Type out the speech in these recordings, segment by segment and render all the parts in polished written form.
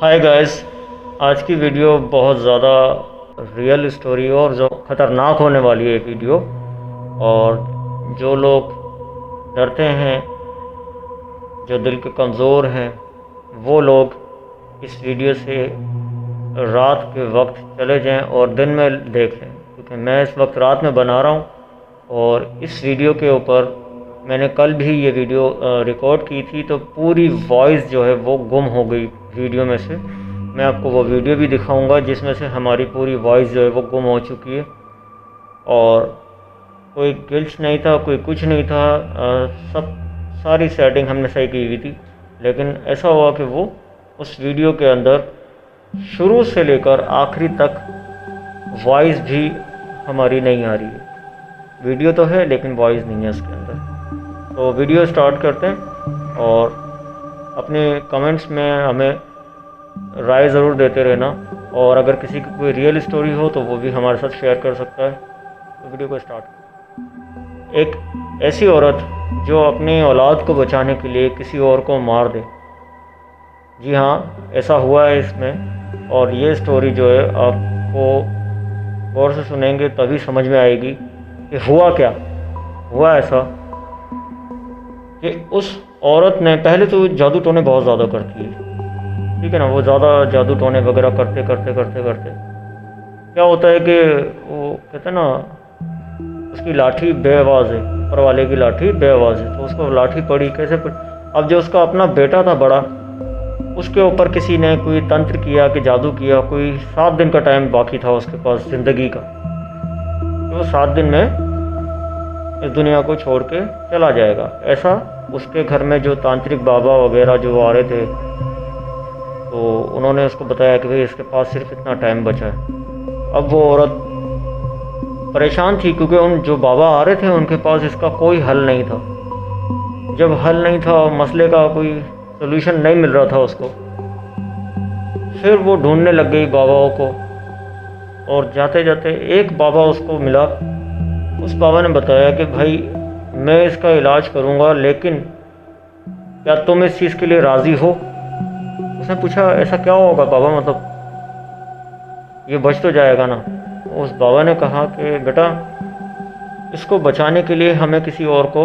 Hi guys, आज की video बहुत ज़्यादा रियल स्टोरी और जो ख़तरनाक होने वाली है वीडियो। और जो लोग डरते हैं, जो दिल के कमज़ोर हैं, वो लोग इस वीडियो से रात के वक्त चले जाएं और दिन में देख लें, क्योंकि मैं इस वक्त रात में बना रहा हूँ। और इस वीडियो के ऊपर मैंने कल भी ये वीडियो रिकॉर्ड की थी, तो पूरी वॉइस जो है वो गुम हो गई वीडियो में से। मैं आपको वो वीडियो भी दिखाऊंगा जिसमें से हमारी पूरी वॉइस जो है वो गुम हो चुकी है। और कोई गिल्ट नहीं था, कोई कुछ नहीं था, सारी सेटिंग हमने सही की हुई थी। लेकिन ऐसा हुआ कि वो उस वीडियो के अंदर शुरू से लेकर आखिरी तक वॉइस भी हमारी नहीं आ रही है। वीडियो तो है लेकिन वॉइस नहीं है उसके अंदर। तो वीडियो स्टार्ट करते हैं और अपने कमेंट्स में हमें राय ज़रूर देते रहना। और अगर किसी की कोई रियल स्टोरी हो तो वो भी हमारे साथ शेयर कर सकता है। तो वीडियो को स्टार्ट। एक ऐसी औरत जो अपनी औलाद को बचाने के लिए किसी और को मार दे। जी हाँ, ऐसा हुआ है इसमें। और ये स्टोरी जो है आपको गौर से सुनेंगे तभी समझ में आएगी कि हुआ क्या। हुआ ऐसा कि उस औरत ने, पहले तो जादू टोने बहुत ज़्यादा करती है, ठीक है ना। वो ज़्यादा जादू टोने वगैरह करते क्या होता है कि वो कहते हैं ना, उसकी लाठी बेआवाज़ है, ऊपर वाले की लाठी बेआवाज़ है। तो उसको लाठी पड़ी, कैसे पड़ी। अब जो उसका अपना बेटा था बड़ा, उसके ऊपर किसी ने कोई तंत्र किया कि जादू किया। कोई 7 दिन का टाइम बाकी था उसके पास ज़िंदगी का। तो 7 दिन में इस दुनिया को छोड़ के चला जाएगा। ऐसा उसके घर में जो तांत्रिक बाबा वगैरह जो आ रहे थे, तो उन्होंने उसको बताया कि भाई इसके पास सिर्फ इतना टाइम बचा है। अब वो औरत परेशान थी क्योंकि उन जो बाबा आ रहे थे उनके पास इसका कोई हल नहीं था। जब हल नहीं था, मसले का कोई सोल्यूशन नहीं मिल रहा था उसको, फिर वो ढूंढने लग गई बाबाओं को। और जाते जाते एक बाबा उसको मिला। उस बाबा ने बताया कि भाई मैं इसका इलाज करूँगा, लेकिन क्या तुम इस चीज़ के लिए राज़ी हो। उसने पूछा ऐसा क्या होगा बाबा, मतलब ये बच तो जाएगा ना। उस बाबा ने कहा कि बेटा, इसको बचाने के लिए हमें किसी और को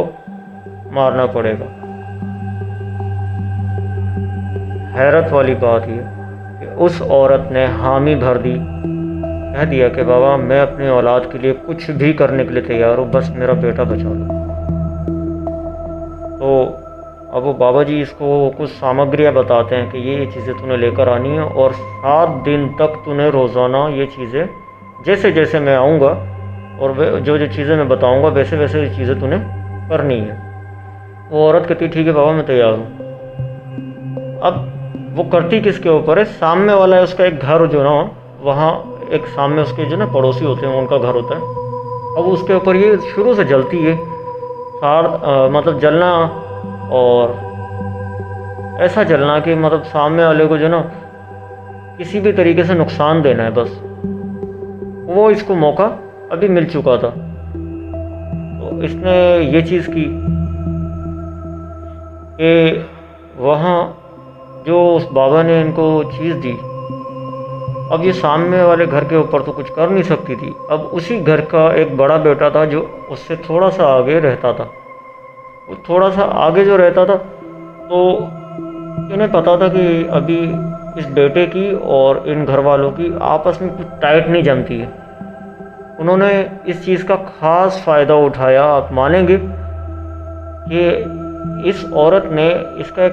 मारना पड़ेगा। हैरत वाली बात ये कि उस औरत ने हामी भर दी, कह दिया कि बाबा मैं अपनी औलाद के लिए कुछ भी करने के लिए तैयार हूँ, बस मेरा बेटा बचा लो। तो अब वो बाबा जी इसको कुछ सामग्रियाँ बताते हैं कि ये चीज़ें तूने लेकर आनी है, और 7 दिन तक तूने रोज़ाना ये चीज़ें, जैसे जैसे मैं आऊँगा और जो जो चीज़ें मैं बताऊँगा वैसे वैसे ये चीज़ें तूने करनी है। वो औरत कहती ठीक है बाबा, मैं तैयार हूँ। अब वो करती किसके ऊपर है, सामने वाला है उसका एक घर जो ना, वहाँ एक सामने उसके जो ना पड़ोसी होते हैं उनका घर होता है। अब उसके ऊपर ये शुरू से जलती है, मतलब जलना, और ऐसा जलना कि मतलब सामने वाले को जो ना किसी भी तरीके से नुकसान देना है बस। वो इसको मौका अभी मिल चुका था, तो इसने ये चीज़ की कि वहाँ जो उस बाबा ने इनको चीज़ दी, अब ये सामने वाले घर के ऊपर तो कुछ कर नहीं सकती थी। अब उसी घर का एक बड़ा बेटा था जो उससे थोड़ा सा आगे रहता था। वो थोड़ा सा आगे जो रहता था, तो इन्हें पता था कि अभी इस बेटे की और इन घर वालों की आपस में कुछ टाइट नहीं जमती है। उन्होंने इस चीज़ का ख़ास फ़ायदा उठाया। आप मानेंगे कि इस औरत ने, इसका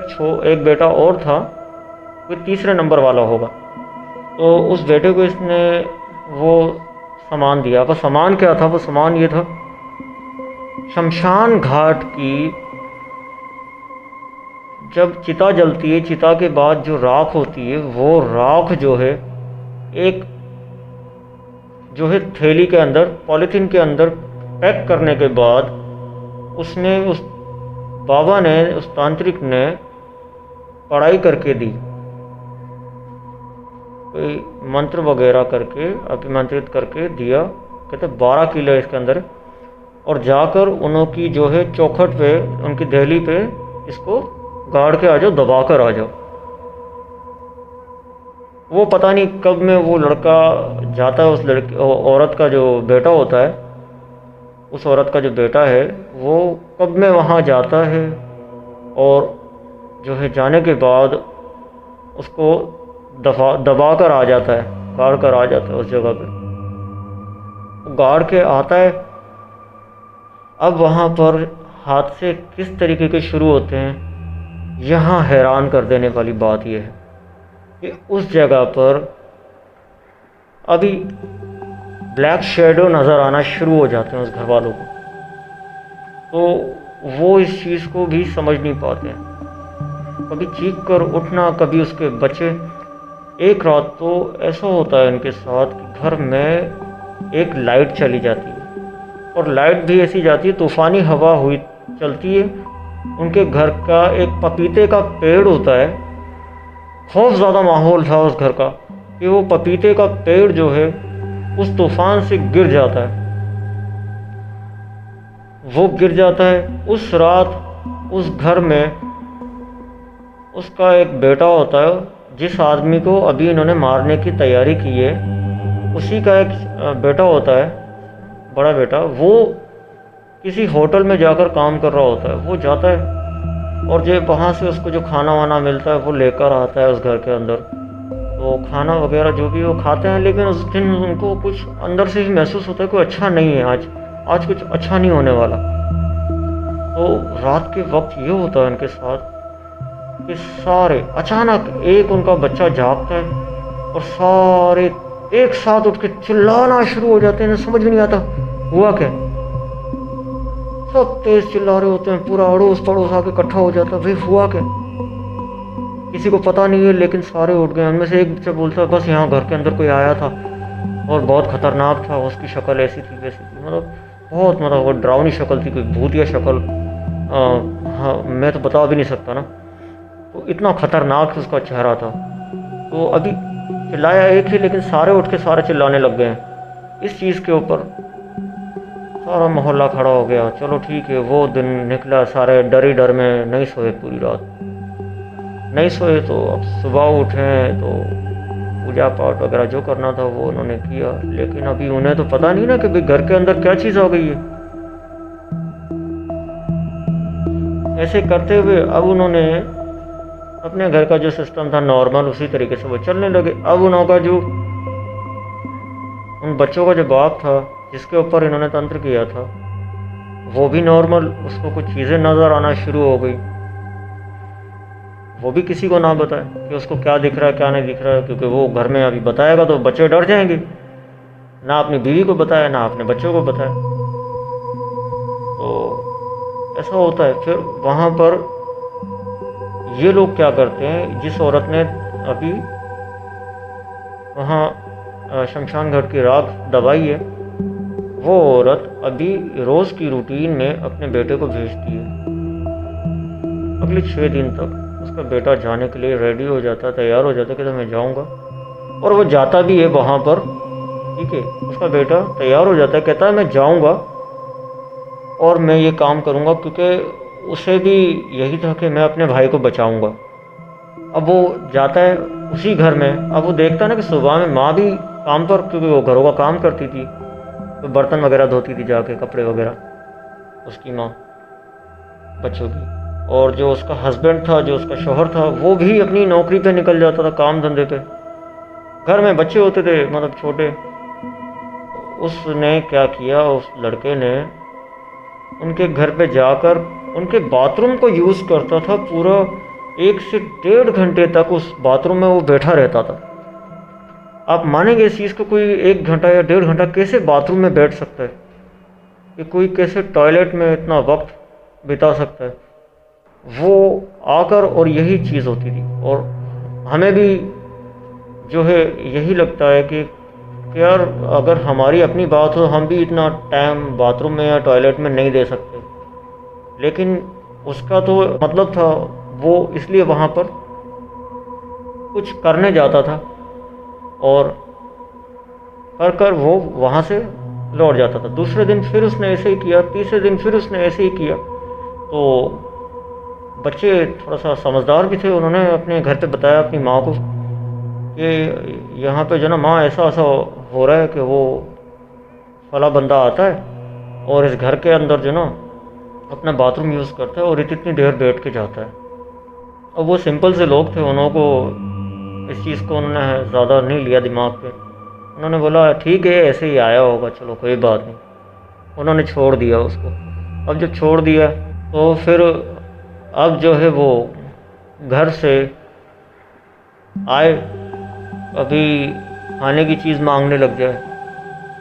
एक बेटा और था, कोई तीसरे नंबर वाला होगा, तो उस बेटे को इसने वो सामान दिया। वो सामान क्या था, वो सामान ये था, शमशान घाट की जब चिता जलती है, चिता के बाद जो राख होती है, वो राख जो है एक जो है थैली के अंदर, पॉलीथीन के अंदर पैक करने के बाद उसने, उस बाबा ने, उस तांत्रिक ने पढ़ाई करके दी, कोई मंत्र वगैरह करके अभिमंत्रित करके दिया। कहते 12 किलो इसके अंदर, और जाकर उनकी जो है चौखट पे, उनकी दहली पे इसको गाड़ के आ जाओ, दबा कर आ जाओ। वो पता नहीं कब में वो लड़का जाता है, उस लड़की औरत का जो बेटा होता है, उस औरत का जो बेटा है वो कब में वहाँ जाता है, और जो है जाने के बाद उसको दबा कर आ जाता है, गाड़ कर आ जाता है उस जगह पे। गाड़ के आता है। अब वहाँ पर हादसे किस तरीके के शुरू होते हैं, यहाँ हैरान कर देने वाली बात यह है कि उस जगह पर अभी ब्लैक शेडो नज़र आना शुरू हो जाते हैं उस घर वालों को। तो वो इस चीज़ को भी समझ नहीं पाते हैं, कभी चीख कर उठना, कभी उसके बच्चे। एक रात तो ऐसा होता है इनके साथ कि घर में एक लाइट चली जाती है, और लाइट भी ऐसी जाती है, तूफ़ानी हवा हुई चलती है। उनके घर का एक पपीते का पेड़ होता है। खौफ ज़्यादा माहौल था उस घर का कि वो पपीते का पेड़ जो है उस तूफ़ान से गिर जाता है। वो गिर जाता है। उस रात उस घर में उसका एक बेटा होता है, जिस आदमी को अभी इन्होंने मारने की तैयारी की है, उसी का एक बेटा होता है, बड़ा बेटा। वो किसी होटल में जाकर काम कर रहा होता है। वो जाता है और जो वहाँ से उसको जो खाना वाना मिलता है वो लेकर आता है उस घर के अंदर। तो खाना वगैरह जो भी वो खाते हैं, लेकिन उस दिन उनको कुछ अंदर से ही महसूस होता है कि अच्छा नहीं है, आज कुछ अच्छा नहीं होने वाला। तो रात के वक्त ये होता है उनके साथ कि सारे अचानक एक उनका बच्चा जागता है और सारे एक साथ उठ के चिल्लाना शुरू हो जाते हैं। समझ में नहीं आता हुआ क्या। सब तेज चिल्ला रहे होते हैं, पूरा अड़ोस पड़ोस आके इकट्ठा हो जाता है, भाई हुआ क्या। किसी को पता नहीं है, लेकिन सारे उठ गए। उनमें से एक बच्चा बोलता है बस यहाँ घर के अंदर कोई आया था और बहुत खतरनाक था, उसकी शक्ल ऐसी थी वैसी थी, मतलब बहुत, मतलब वो डरावनी शक्ल थी, कोई भूतिया शक्ल। हाँ, मैं तो बता भी नहीं सकता ना, तो इतना खतरनाक उसका चेहरा था। तो अभी चिल्लाया एक ही, लेकिन सारे उठ के सारे चिल्लाने लग गए हैं इस चीज़ के ऊपर। सारा मोहल्ला खड़ा हो गया। चलो ठीक है, वो दिन निकला, सारे डर ही डर में नहीं सोए, पूरी रात नहीं सोए। तो अब सुबह उठे तो पूजा पाठ वगैरह जो करना था वो उन्होंने किया, लेकिन अभी उन्हें तो पता नहीं ना कि भाई घर के अंदर क्या चीज़ आ गई है। ऐसे करते हुए अब उन्होंने अपने घर का जो सिस्टम था नॉर्मल, उसी तरीके से वो चलने लगे। अब उनका जो उन बच्चों का जो बाप था जिसके ऊपर इन्होंने तंत्र किया था, वो भी नॉर्मल, उसको कुछ चीज़ें नज़र आना शुरू हो गई। वो भी किसी को ना बताए कि उसको क्या दिख रहा है क्या नहीं दिख रहा है, क्योंकि वो घर में अभी बताएगा तो बच्चे डर जाएंगे। ना अपनी बीवी को बताया, ना अपने बच्चों को बताया। तो ऐसा होता है। फिर वहाँ पर ये लोग क्या करते हैं, जिस औरत ने अभी वहाँ शमशान घाट की राख दबाई है, वो औरत अभी रोज़ की रूटीन में अपने बेटे को भेजती है। अगले 6 दिन तक उसका बेटा जाने के लिए रेडी हो जाता है, तैयार हो जाता है कि तो मैं जाऊँगा, और वो जाता भी है वहाँ पर। ठीक है, उसका बेटा तैयार हो जाता है, कहता है मैं जाऊँगा और मैं ये काम करूँगा, क्योंकि उसे भी यही था कि मैं अपने भाई को बचाऊँगा। अब वो जाता है उसी घर में। अब वो देखता है ना कि सुबह में माँ भी काम पर, क्योंकि वो घरों का काम करती थी, तो बर्तन वगैरह धोती थी जाके, कपड़े वगैरह उसकी माँ बच्चों की। और जो उसका हस्बैंड था, जो उसका शौहर था, वो भी अपनी नौकरी पे निकल जाता था, काम धंधे पे। घर में बच्चे होते थे, मतलब छोटे। उसने क्या किया, उस लड़के ने उनके घर पे जाकर उनके बाथरूम को यूज़ करता था। पूरा 1 से 1.5 घंटे तक उस बाथरूम में वो बैठा रहता था। आप मानेंगे इस चीज़ को, कोई 1 घंटा या 1.5 घंटा कैसे बाथरूम में बैठ सकता है, कि कोई कैसे टॉयलेट में इतना वक्त बिता सकता है। वो आकर, और यही चीज़ होती थी। और हमें भी जो है यही लगता है कि यार अगर हमारी अपनी बात हो, हम भी इतना टाइम बाथरूम में या टॉयलेट में नहीं दे सकते। लेकिन उसका तो मतलब था, वो इसलिए वहाँ पर कुछ करने जाता था और कर वो वहाँ से लौट जाता था। दूसरे दिन फिर उसने ऐसे ही किया, तीसरे दिन फिर उसने ऐसे ही किया। तो बच्चे थोड़ा सा समझदार भी थे, उन्होंने अपने घर पे बताया अपनी माँ को कि यहाँ पे जो ना माँ ऐसा ऐसा हो रहा है कि वो फला बंदा आता है और इस घर के अंदर जो ना अपना बाथरूम यूज़ करता है और इतनी देर बैठ के जाता है। अब वो सिंपल से लोग थे, उन्हों को इस चीज़ को उन्होंने ज़्यादा नहीं लिया दिमाग पे। उन्होंने बोला ठीक है ऐसे ही आया होगा, चलो कोई बात नहीं। उन्होंने छोड़ दिया उसको। अब जब छोड़ दिया तो फिर अब जो है वो घर से आए, अभी खाने की चीज़ मांगने लग जाए,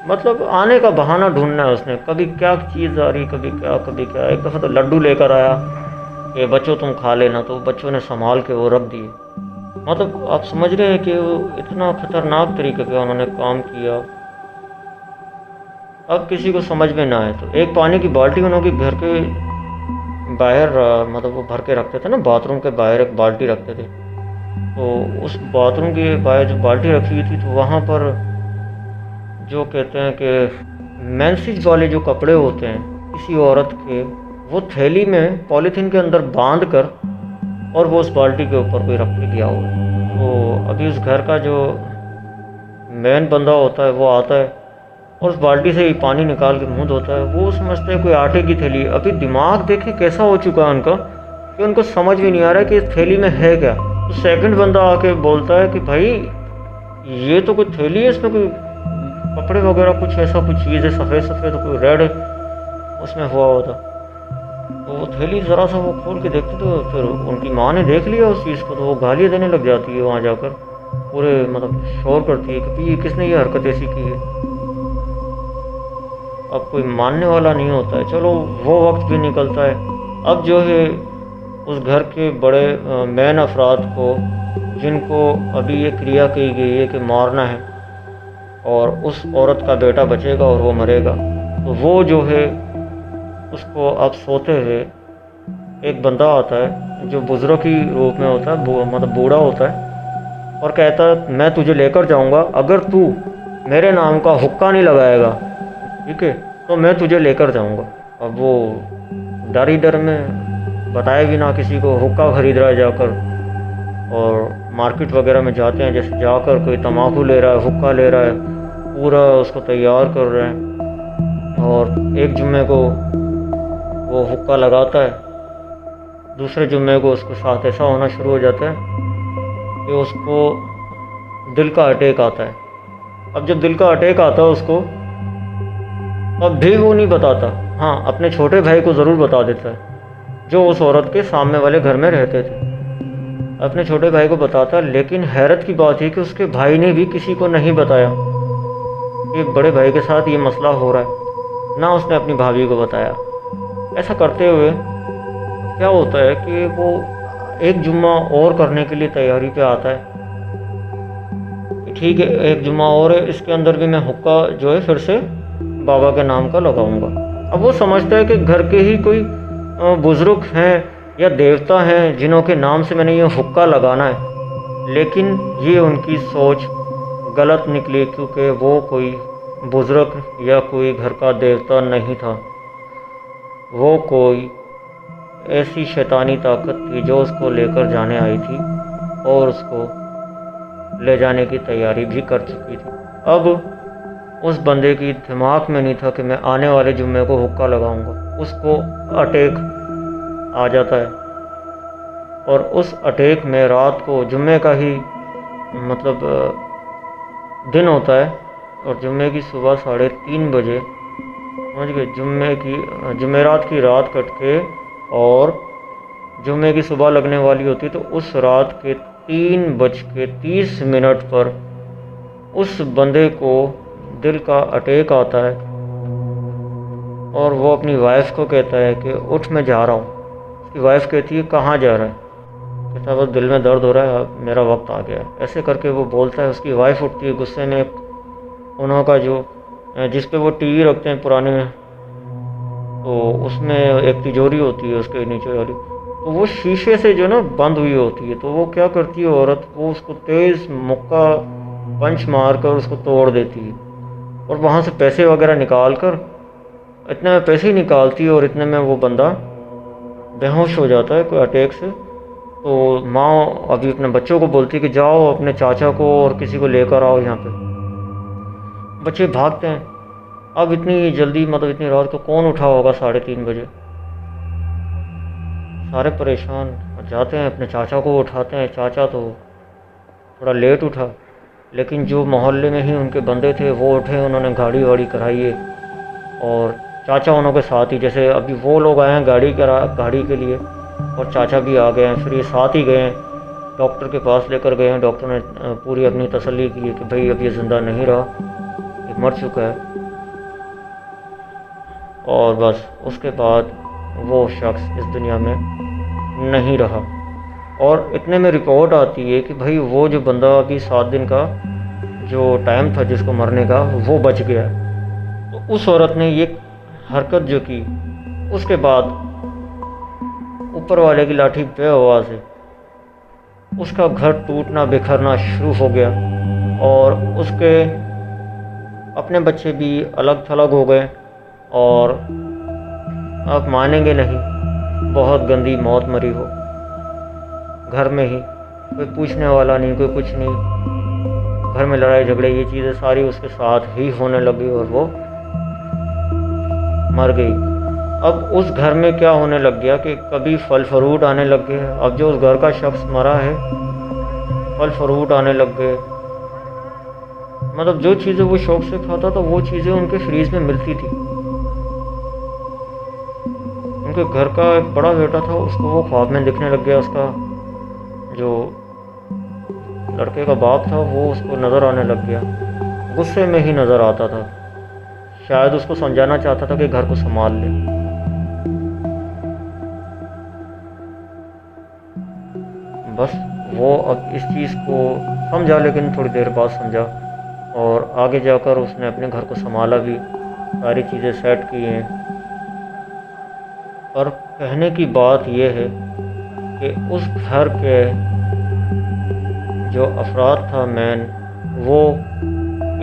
मतलब आने का बहाना ढूंढना है उसने। कभी क्या चीज़ आ रही, कभी क्या कभी क्या। एक दफ़ा तो लड्डू लेकर आया कि बच्चों तुम खा लेना, तो बच्चों ने संभाल के वो रख दिए। मतलब आप समझ रहे हैं कि वो इतना खतरनाक तरीके का उन्होंने काम किया। अब किसी को समझ में ना आए तो एक पानी की बाल्टी उन्होंने घर के बाहर मतलब वो भर के रखते थे ना, बाथरूम के बाहर एक बाल्टी रखते थे। तो उस बाथरूम के बाहर जो बाल्टी रखी हुई थी, तो वहाँ पर जो कहते हैं कि मेंसेज वाले जो कपड़े होते हैं किसी औरत के, वो थैली में पॉलीथीन के अंदर बांध कर और वो उस बाल्टी के ऊपर कोई रख के गया हुआ है। तो अभी उस घर का जो मेन बंदा होता है वो आता है और उस बाल्टी से ही पानी निकाल के मुंह धोता है। वो समझते हैं कोई आटे की थैली। अभी दिमाग देखे कैसा हो चुका है उनका कि उनको समझ भी नहीं आ रहा है कि इस थैली में है क्या। तो सेकंड बंदा आके बोलता है कि भाई ये तो कोई थैली है, इसमें कोई कपड़े वगैरह कुछ ऐसा कुछ चीज़ है, सफ़ेद सफ़ेद कोई रेड उसमें हुआ होता। तो वो थैली ज़रा सा वो खोल के देखते, तो फिर उनकी माँ ने देख लिया उस चीज़ को, तो वो गालियाँ देने लग जाती है वहाँ जाकर, पूरे मतलब शोर करती है कि ये किसने ये हरकत ऐसी की है। अब कोई मानने वाला नहीं होता है। चलो वो वक्त भी निकलता है। अब जो है उस घर के बड़े मेन अफराद को, जिनको अभी ये क्रिया की गई है कि मारना है और उस औरत का बेटा बचेगा और वो मरेगा, तो वो जो है उसको अब सोते हुए एक बंदा आता है जो बुज़ुर्ग की रूप में होता है, मतलब बूढ़ा होता है, और कहता है मैं तुझे लेकर जाऊंगा, अगर तू मेरे नाम का हुक्का नहीं लगाएगा, ठीक है, तो मैं तुझे लेकर जाऊंगा। अब वो डर ही डर में बताए भी ना किसी को, हुक्का खरीद रहा है जाकर, और मार्केट वगैरह में जाते हैं जैसे जाकर कोई तम्बाकू ले रहा है, हुक्का ले रहा है, पूरा उसको तैयार कर रहे हैं। और एक जुम्मे को वो हुक्का लगाता है, दूसरे जुम्मे को उसके साथ ऐसा होना शुरू हो जाता है कि उसको दिल का अटैक आता है। अब जब दिल का अटैक आता है उसको, अब भी वो नहीं बताता, हाँ अपने छोटे भाई को ज़रूर बता देता है जो उस औरत के सामने वाले घर में रहते थे। अपने छोटे भाई को बताता, लेकिन हैरत की बात है कि उसके भाई ने भी किसी को नहीं बताया कि बड़े भाई के साथ ये मसला हो रहा है, ना उसने अपनी भाभी को बताया। ऐसा करते हुए क्या होता है कि वो एक जुम्मा और करने के लिए तैयारी पे आता है। ठीक है एक जुम्मा और है, इसके अंदर भी मैं हुक्का जो है फिर से बाबा के नाम का लगाऊंगा। अब वो समझता है कि घर के ही कोई बुज़ुर्ग हैं या देवता हैं जिन्हों के नाम से मैंने ये हुक्का लगाना है, लेकिन ये उनकी सोच गलत निकली, क्योंकि वो कोई बुज़ुर्ग या कोई घर का देवता नहीं था। वो कोई ऐसी शैतानी ताकत थी जो उसको लेकर जाने आई थी और उसको ले जाने की तैयारी भी कर चुकी थी। अब उस बंदे की दिमाग में नहीं था कि मैं आने वाले जुम्मे को हुक्का लगाऊंगा। उसको अटैक आ जाता है और उस अटैक में रात को जुम्मे का ही मतलब दिन होता है और जुम्मे की सुबह 3:30 बजे, समझ गए, जुमेरात की रात कट के और जुम्मे की सुबह लगने वाली होती, तो उस रात के 3:30 पर उस बंदे को दिल का अटैक आता है और वो अपनी वाइफ को कहता है कि उठ मैं जा रहा हूँ। उसकी वाइफ कहती है कहाँ जा रहा है? कहता है बस दिल में दर्द हो रहा है, मेरा वक्त आ गया है। ऐसे करके वो बोलता है। उसकी वाइफ उठती है गुस्से में। उन्हों का जो जिस पे वो टीवी रखते हैं पुराने, तो उसमें एक तिजोरी होती है उसके नीचे वाली, तो वो शीशे से जो ना बंद हुई होती है। तो वो क्या करती है औरत, वो उसको तेज़ मुक्का पंच मार कर उसको तोड़ देती है और वहाँ से पैसे वगैरह निकाल कर, इतने में पैसे ही निकालती है और इतने में वो बंदा बेहोश हो जाता है कोई अटैक से। तो माँ अभी अपने बच्चों को बोलती कि जाओ अपने चाचा को और किसी को लेकर आओ यहाँ पे। बच्चे भागते हैं। अब इतनी जल्दी मतलब इतनी रात को कौन उठा होगा 3:30 बजे। सारे परेशान जाते हैं अपने चाचा को उठाते हैं। चाचा तो थोड़ा लेट उठा, लेकिन जो मोहल्ले में ही उनके बंदे थे वो उठे, उन्होंने गाड़ी वाड़ी कराई है और चाचा उन्हों के साथ ही, जैसे अभी वो लोग आए हैं गाड़ी के लिए और चाचा भी आ गए हैं, फिर ये साथ ही गए हैं, डॉक्टर के पास लेकर गए हैं। डॉक्टर ने पूरी अपनी तसल्ली की कि भाई अब ये ज़िंदा नहीं रहा, ये मर चुका है। और बस उसके बाद वो शख्स इस दुनिया में नहीं रहा। और इतने में रिपोर्ट आती है कि भाई वो जो बंदा अभी 7 दिन का जो टाइम था जिसको मरने का, वो बच गया। तो उस औरत ने ये हरकत जो की, उसके बाद ऊपर वाले की लाठी पे हवा से उसका घर टूटना बिखरना शुरू हो गया और उसके अपने बच्चे भी अलग थलग हो गए। और आप मानेंगे नहीं, बहुत गंदी मौत मरी हो, घर में ही, कोई पूछने वाला नहीं, कोई कुछ नहीं। घर में लड़ाई झगड़े ये चीज़ें सारी उसके साथ ही होने लगी और वो मर गई। अब उस घर में क्या होने लग गया कि कभी फल फ्रूट आने लग गए। अब जो उस घर का शख्स मरा है, फल फ्रूट आने लग गए। मतलब जो चीज़ें वो शौक से खाता था वो चीज़ें उनके फ्रीज में मिलती थी। उनके घर का एक बड़ा बेटा था, उसको वो ख्वाब में दिखने लग गया। उसका जो लड़के का बाप था वो उसको नज़र आने लग गया, गुस्से में ही नज़र आता था। शायद उसको समझाना चाहता था कि घर को संभाल ले। बस वो अब इस चीज़ को समझा, लेकिन थोड़ी देर बाद समझा और आगे जाकर उसने अपने घर को संभाला भी, सारी चीज़ें सेट की हैं। पर कहने की बात यह है कि उस घर के जो अफराद था मैन, वो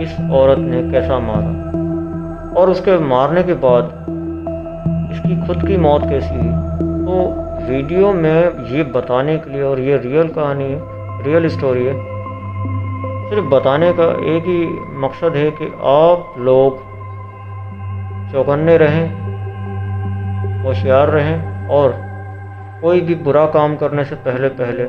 इस औरत ने कैसा मारा और उसके मारने के बाद इसकी खुद की मौत कैसी हुई। तो वीडियो में ये बताने के लिए, और ये रियल कहानी है, रियल स्टोरी है, सिर्फ बताने का एक ही मकसद है कि आप लोग चौकन्ने रहें, होशियार रहें और कोई भी बुरा काम करने से पहले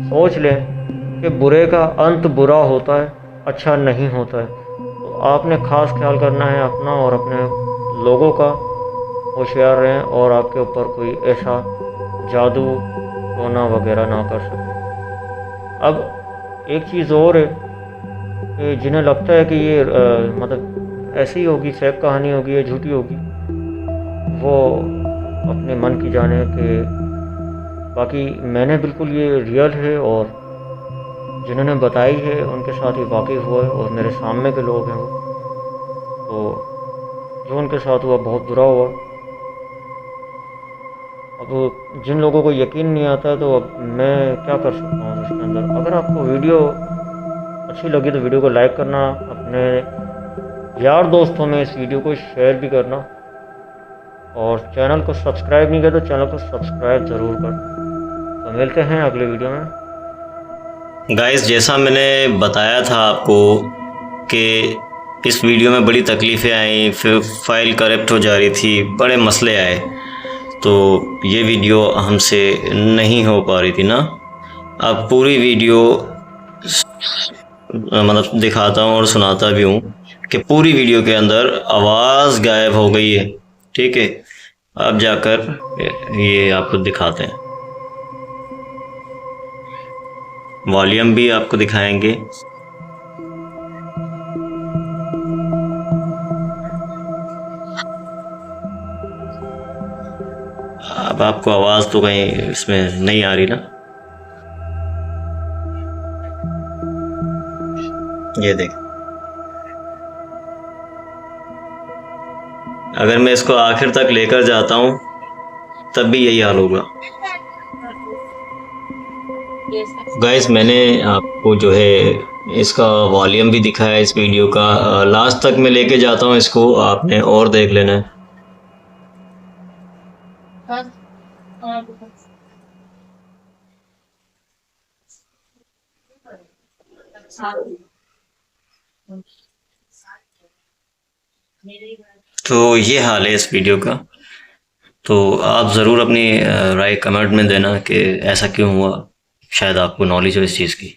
सोच लें कि बुरे का अंत बुरा होता है, अच्छा नहीं होता है। तो आपने ख़ास ख्याल करना है अपना और अपने लोगों का, होशियार रहें और आपके ऊपर कोई ऐसा जादू टोना वगैरह ना कर सके। अब एक चीज़ और है कि जिन्हें लगता है कि ये मतलब ऐसी होगी, फेक कहानी होगी या झूठी होगी, वो अपने मन की जाने कि बाकी मैंने बिल्कुल ये रियल है और जिन्होंने बताई है उनके साथ ही वाकई हुआ है और मेरे सामने के लोग हैं वो। तो जो उनके साथ हुआ बहुत बुरा हुआ। अब जिन लोगों को यकीन नहीं आता है तो अब मैं क्या कर सकता हूँ इसके अंदर। अगर आपको वीडियो अच्छी लगी तो वीडियो को लाइक करना, अपने यार दोस्तों में इस वीडियो को शेयर भी करना और चैनल को सब्सक्राइब नहीं किया तो चैनल को सब्सक्राइब ज़रूर करना। तो मिलते हैं अगले वीडियो में। गाइस, जैसा मैंने बताया था आपको कि इस वीडियो में बड़ी तकलीफ़ें आई, फिर फाइल करप्ट हो जा रही थी, बड़े मसले आए, तो ये वीडियो हमसे नहीं हो पा रही थी ना। अब पूरी वीडियो मतलब दिखाता हूँ और सुनाता भी हूँ कि पूरी वीडियो के अंदर आवाज़ गायब हो गई है। ठीक है, अब जाकर ये आपको दिखाते हैं, वॉल्यूम भी आपको दिखाएंगे। अब आपको आवाज़ तो कहीं इसमें नहीं आ रही ना, ये देख। अगर मैं इसको आखिर तक लेकर जाता हूँ तब भी यही हाल होगा। गाइस, मैंने आपको जो है इसका वॉल्यूम भी दिखाया इस वीडियो का। लास्ट तक मैं लेके जाता हूँ इसको, आपने और देख लेना है। तो ये हाल है इस वीडियो का। तो आप ज़रूर अपनी राय कमेंट में देना कि ऐसा क्यों हुआ, शायद आपको नॉलेज हो इस चीज़ की।